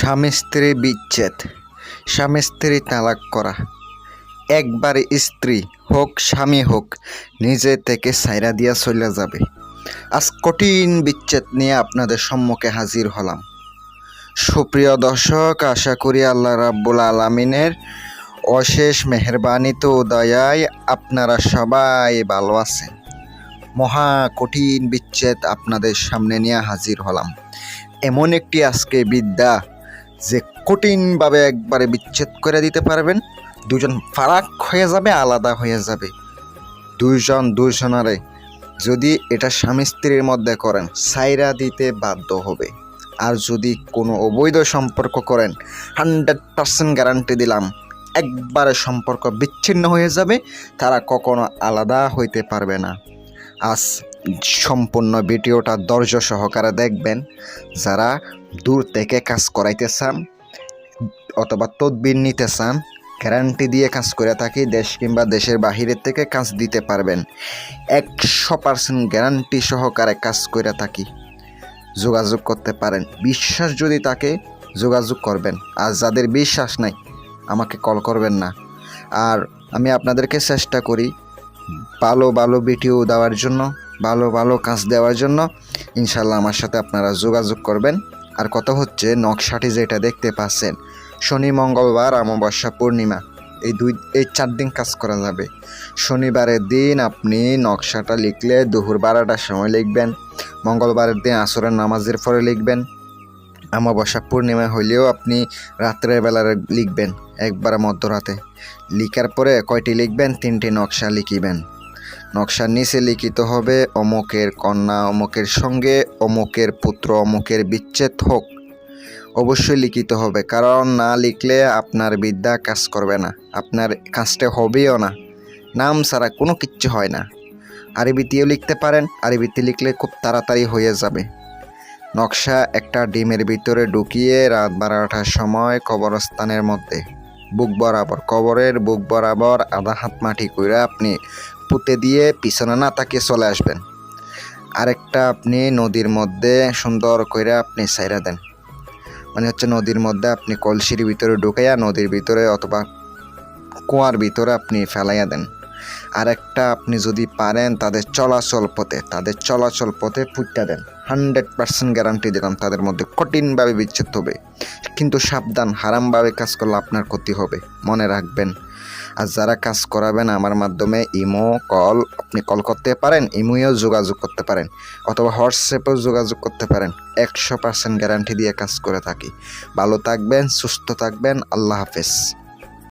স্বামী স্ত্রী বিচ্ছেদ, স্বামী স্ত্রী তালাক করা, একবার স্ত্রী হোক স্বামী হোক নিজে থেকে সাইরা দিয়া চলে যাবে। আজ কঠিন বিচ্ছেদ নিয়ে আপনাদের সম্মুখে হাজির হলাম। সুপ্রিয় দর্শক, আশা করি আল্লাহ রাব্বুল আলামিনের অশেষ মেহেরবানিতে ও দয়ায় আপনারা সবাই ভালো আছেন। মহা কঠিন বিচ্ছেদ আপনাদের সামনে নিয়ে হাজির হলাম। এমন একটি আজকে বিদ্যা যে কঠিনভাবে একবারে বিচ্ছেদ করে দিতে পারবেন। দুজন ফারাক হয়ে যাবে, আলাদা হয়ে যাবে। দুজনারে যদি এটা স্বামী স্ত্রীর মধ্যে করেন, সাইরা দিতে বাধ্য হবে। আর যদি কোনো অবৈধ সম্পর্ক করেন, 100% গ্যারান্টি দিলাম একবারে সম্পর্ক বিচ্ছিন্ন হয়ে যাবে, তারা কখনো আলাদা হইতে পারবে না। আজ সম্পূর্ণ ভিডিওটা ধৈর্য সহকারে দেখবেন। যারা দূর থেকে কাজ করাইতে চান অথবা তদবির নিতে চান, গ্যারান্টি দিয়ে কাজ করে থাকি। দেশ কিংবা দেশের বাহিরের থেকে কাজ দিতে পারবেন। 100% গ্যারান্টি সহকারে কাজ করে থাকি। যোগাযোগ করতে পারেন। বিশ্বাস যদি থাকে যোগাযোগ করবেন, আর যাদের বিশ্বাস নাই আমাকে কল করবেন না। আর আমি আপনাদেরকে চেষ্টা করি ভালো ভালো ভিডিও দেওয়ার জন্য, ভালো ভালো কাজ দেওয়ার জন্য। ইনশাল্লাহ আমার সাথে আপনারা যোগাযোগ করবেন। আর কথা হচ্ছে, নকশাটি যেটা দেখতে পাচ্ছেন, শনি মঙ্গলবার অমাবস্যা পূর্ণিমা এই 4 দিন কাজ করা যাবে। শনিবারের দিন আপনি নকশাটা লিখলে দুপুর 12টার সময় লিখবেন। মঙ্গলবারের দিন আসরের নামাজের পরে লিখবেন। অমাবস্যা পূর্ণিমা হইলেও আপনি রাত্রের বেলার লিখবেন, একবারে মধ্যরাতে। লিখার পরে কয়টি লিখবেন? 3টি নকশা লিখিবেন। নকশার নিচে লিখিত হবে অমুকের কন্যা অমুকের সঙ্গে অমুকের পুত্র অমুকের বিচ্ছেদ হোক। অবশ্যই লিখিত হবে, কারণ না লিখলে আপনার বিদ্যা কাজ করবে না, আপনার কাজটা হবেও না। নাম ছাড়া কোনো কিচ্ছু হয় না। আরবিতেও লিখতে পারেন, আরবিতে লিখলে খুব তাড়াতাড়ি হয়ে যাবে। নকশা একটা ডিমের ভিতরে ঢুকিয়ে রাত 12টার সময় কবরস্থানের মধ্যে কবরের বুক বরাবর আধা হাত মাটি কইরা আপনি পুঁতে দিয়ে পিছনে না তাকিয়ে চলে আসবেন। আরেকটা আপনি নদীর মধ্যে সুন্দর কইরা আপনি ছাইরা দেন। মানে হচ্ছে নদীর মধ্যে আপনি কলসির ভিতরে ঢুকাইয়া নদীর ভিতরে অথবা কুয়ার ভিতরে আপনি ফেলাইয়া দেন। আরেকটা আপনি যদি পারেন তাদের চলাচল পথে পুঁতা দেন। 100% গ্যারান্টি দিলাম তাদের মধ্যে কঠিনভাবে বিচ্ছেদ হবে। কিন্তু সাবধান, হারামভাবে কাজ করলে আপনার ক্ষতি হবে, মনে রাখবেন। আর যারা কাজ করাবেন আমার মাধ্যমে আপনি কল করতে পারেন, ইমোয়েও যোগাযোগ করতে পারেন, অথবা হোয়াটসঅ্যাপেও যোগাযোগ করতে পারেন। 100% গ্যারান্টি দিয়ে কাজ করে থাকি। ভালো থাকবেন, সুস্থ থাকবেন। আল্লাহ হাফেজ।